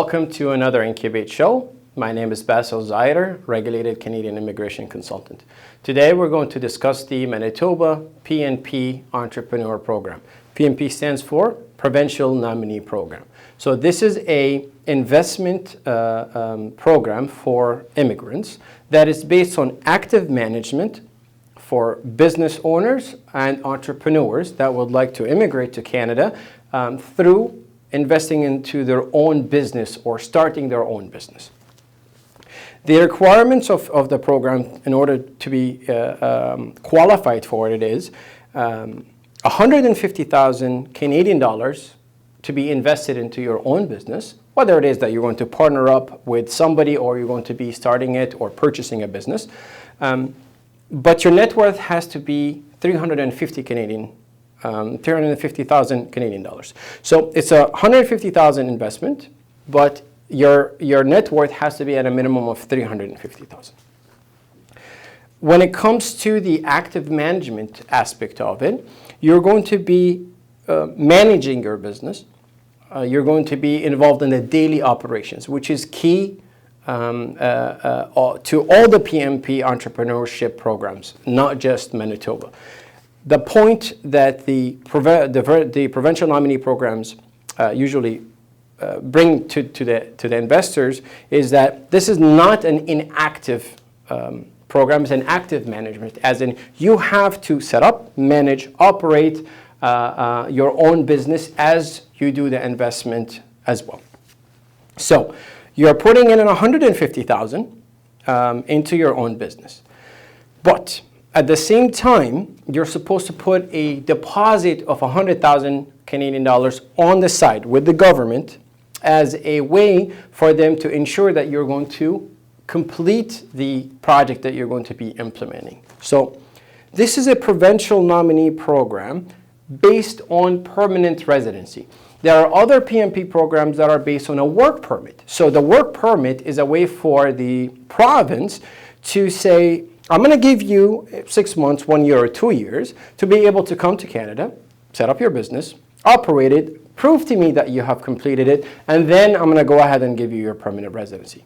Welcome to another Incubate show. My name is Basil Zaider, Regulated Canadian Immigration Consultant. Today we're going to discuss the Manitoba PNP Entrepreneur Program. PNP stands for Provincial Nominee Program. So this is a investment program for immigrants that is based on active management for business owners and entrepreneurs that would like to immigrate to Canada through investing into their own business or starting their own business. The requirements of the program in order to be qualified for it is 150,000 Canadian dollars to be invested into your own business, whether it is that you're going to partner up with somebody or you're going to be starting it or purchasing a business. But your net worth has to be 350,000 Canadian dollars. So it's a 150,000 investment, but your net worth has to be at a minimum of 350,000. When it comes to the active management aspect of it, you're going to be managing your business. You're going to be involved in the daily operations, which is key to all the PNP entrepreneurship programs, not just Manitoba. The point that the provincial nominee programs usually bring to the investors is that this is not an inactive program, it's an active management, as in you have to set up, manage, operate your own business as you do the investment as well. So you're putting in 150,000 into your own business, but at the same time, you're supposed to put a deposit of 100,000 Canadian dollars on the side with the government as a way for them to ensure that you're going to complete the project that you're going to be implementing. So this is a provincial nominee program based on permanent residency. There are other PNP programs that are based on a work permit. So the work permit is a way for the province to say, I'm going to give you 6 months, 1 year, or 2 years to be able to come to Canada, set up your business, operate it, prove to me that you have completed it, and then I'm going to go ahead and give you your permanent residency.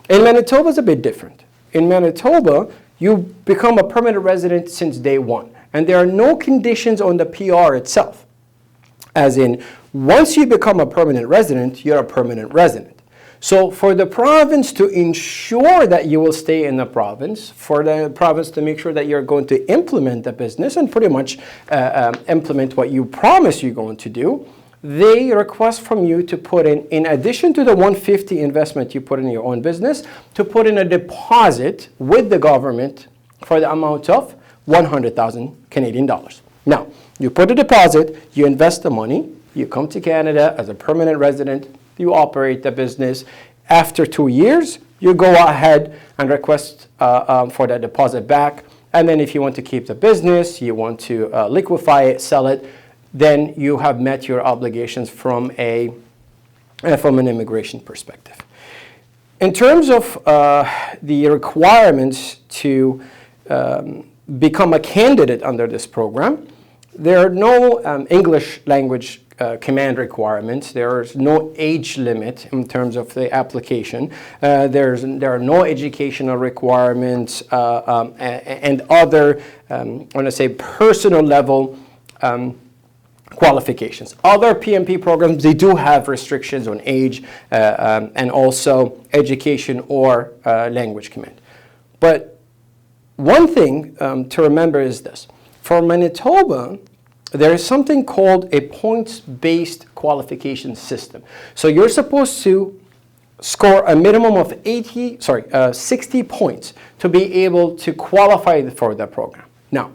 In Manitoba, it's a bit different. In Manitoba, you become a permanent resident since day one, and there are no conditions on the PR itself. As in, once you become a permanent resident, you're a permanent resident. So for the province to ensure that you will stay in the province, for the province to make sure that you're going to implement the business and pretty much implement what you promise you're going to do, they request from you to put in addition to the 150 investment you put in your own business, to put in a deposit with the government for the amount of 100,000 Canadian dollars. Now, you put a deposit, you invest the money, you come to Canada as a permanent resident, you operate the business. After 2 years, you go ahead and request for that deposit back. And then if you want to keep the business, you want to liquefy it, sell it, then you have met your obligations from an immigration perspective. In terms of the requirements to become a candidate under this program, there are no English language command requirements. There is no age limit in terms of the application. There are no educational requirements and other, I want to say, personal level qualifications. Other PNP programs, they do have restrictions on age and also education or language command. But one thing to remember is this. For Manitoba, there is something called a points-based qualification system. So you're supposed to score a minimum of 60 points to be able to qualify for the program. Now,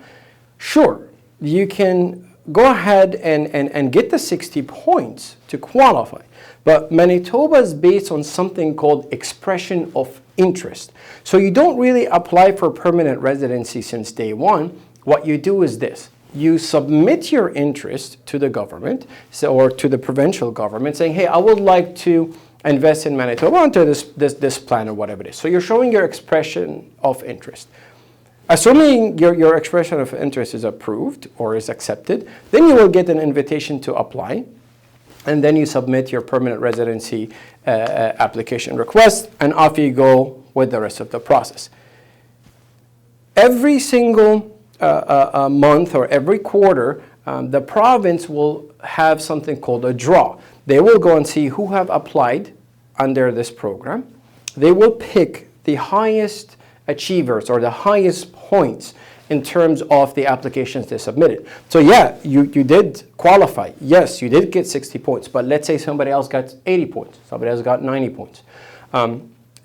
sure, you can go ahead and get the 60 points to qualify, but Manitoba is based on something called expression of interest. So you don't really apply for permanent residency since day one. What you do is this. You submit your interest to the government or to the provincial government saying, hey, I would like to invest in Manitoba under this plan or whatever it is. So you're showing your expression of interest. Assuming your expression of interest is approved or is accepted, then you will get an invitation to apply. and then you submit your permanent residency application request, and off you go with the rest of the process. Every single month or every quarter, the province will have something called a draw. They will go and see who have applied under this program. They will pick the highest achievers or the highest points in terms of the applications they submitted. So yeah, you did qualify. Yes, you did get 60 points, but let's say somebody else got 80 points, somebody else got 90 points.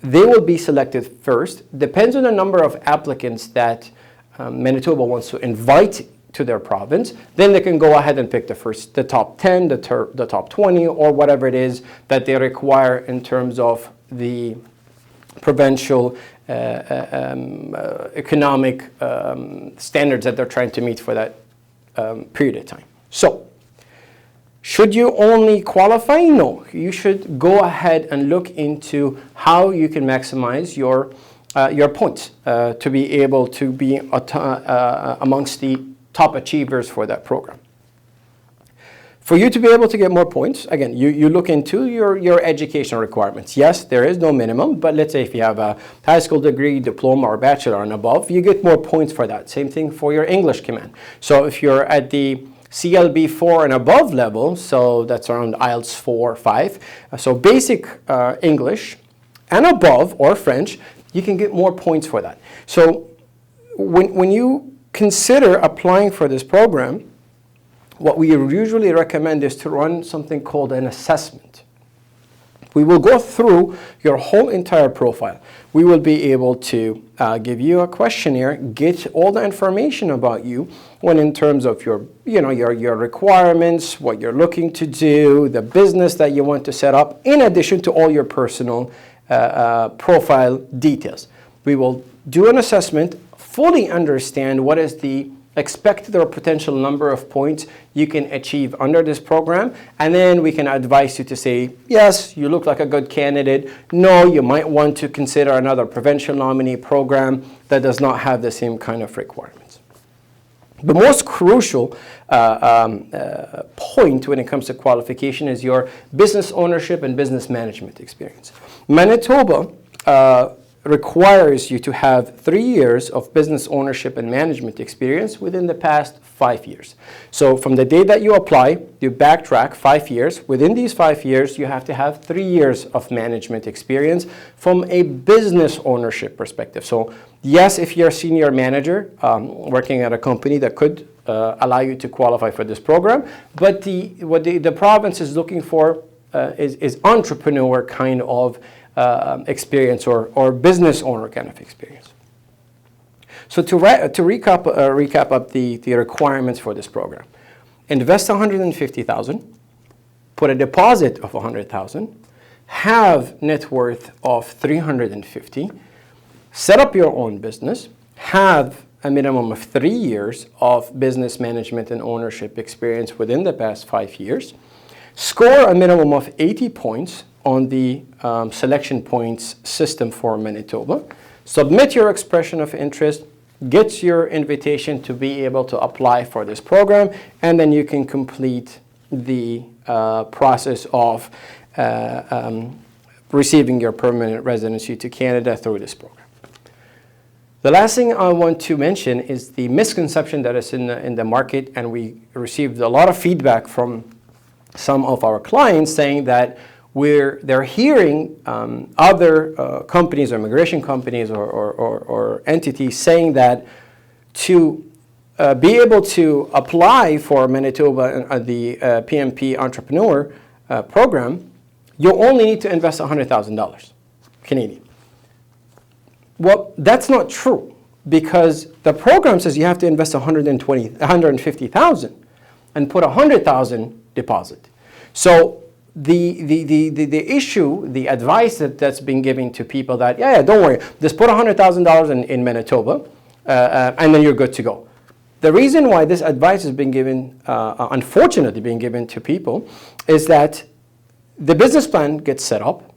They will be selected first. Depends on the number of applicants that Manitoba wants to invite to their province. Then they can go ahead and pick the top 10, the top 20, or whatever it is that they require in terms of the provincial economic standards that they're trying to meet for that period of time. So, should you only qualify? No, you should go ahead and look into how you can maximize your points to be able to be amongst the top achievers for that program. For you to be able to get more points, again, you look into your education requirements. Yes, there is no minimum, but let's say if you have a high school degree, diploma, or bachelor and above, you get more points for that. Same thing for your English command. So if you're at the CLB 4 and above level, so that's around IELTS 4, 5, so basic English and above, or French, you can get more points for that. So when you consider applying for this program, what we usually recommend is to run something called an assessment. We will go through your whole entire profile. We will be able to give you a questionnaire, get all the information about you when in terms of your requirements, what you're looking to do, the business that you want to set up, in addition to all your personal profile details. We will do an assessment, fully understand what is the expected or potential number of points you can achieve under this program, and then we can advise you to say, yes, you look like a good candidate. No, you might want to consider another provincial nominee program that does not have the same kind of requirements. The most crucial point when it comes to qualification is your business ownership and business management experience. Manitoba requires you to have 3 years of business ownership and management experience within the past 5 years. So from the day that you apply, you backtrack 5 years. Within these 5 years, you have to have 3 years of management experience from a business ownership perspective. So yes, if you're a senior manager working at a company, that could allow you to qualify for this program, but what the province is looking for is entrepreneur kind of experience or business owner kind of experience. So to recap up the requirements for this program: invest $150,000, put a deposit of $100,000, have net worth of $350,000, set up your own business, have a minimum of 3 years of business management and ownership experience within the past 5 years, score a minimum of 80 points on the selection points system for Manitoba, submit your expression of interest, get your invitation to be able to apply for this program, and then you can complete the process of receiving your permanent residency to Canada through this program. The last thing I want to mention is the misconception that is in the market, and we received a lot of feedback from some of our clients saying that they're hearing other companies or immigration companies or entities saying that to be able to apply for Manitoba the PMP Entrepreneur program, you only need to invest $100,000 Canadian. Well, that's not true, because the program says you have to invest $150,000 and put $100,000 deposit. So the issue, the advice that's been given to people that, yeah, don't worry, just put $100,000 in Manitoba and then you're good to go. The reason why this advice has been given, unfortunately being given to people, is that the business plan gets set up.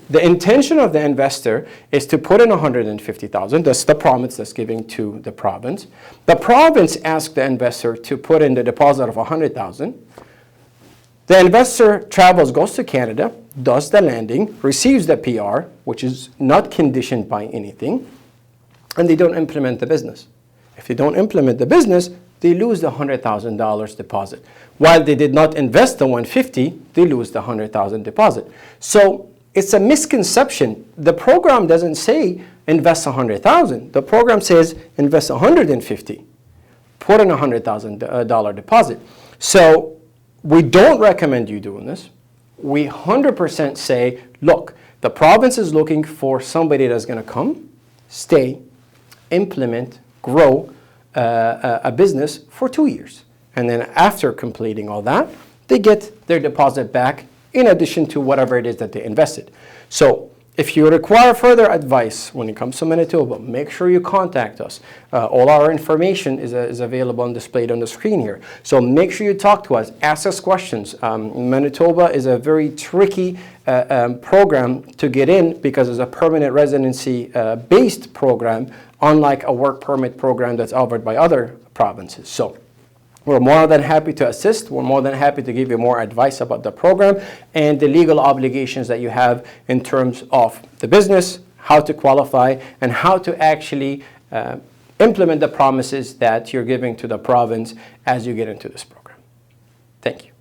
The intention of the investor is to put in $150,000. That's the promise that's given to the province. The province asks the investor to put in the deposit of $100,000. The investor travels, goes to Canada, does the landing, receives the PR, which is not conditioned by anything, and they don't implement the business. If they don't implement the business, they lose the $100,000 deposit. While they did not invest the $150,000, they lose the $100,000 deposit. So it's a misconception. The program doesn't say invest $100,000. The program says invest $150,000. Put in a $100,000 deposit. So we don't recommend you doing this. We 100% say, look, the province is looking for somebody that's going to come, stay, implement, grow a business for 2 years. And then after completing all that, they get their deposit back in addition to whatever it is that they invested. So if you require further advice when it comes to Manitoba, make sure you contact us. All our information is available and displayed on the screen here. So make sure you talk to us, ask us questions. Manitoba is a very tricky program to get in because it's a permanent residency based program, unlike a work permit program that's offered by other provinces. So we're more than happy to assist. We're more than happy to give you more advice about the program and the legal obligations that you have in terms of the business, how to qualify, and how to actually implement the promises that you're giving to the province as you get into this program. Thank you.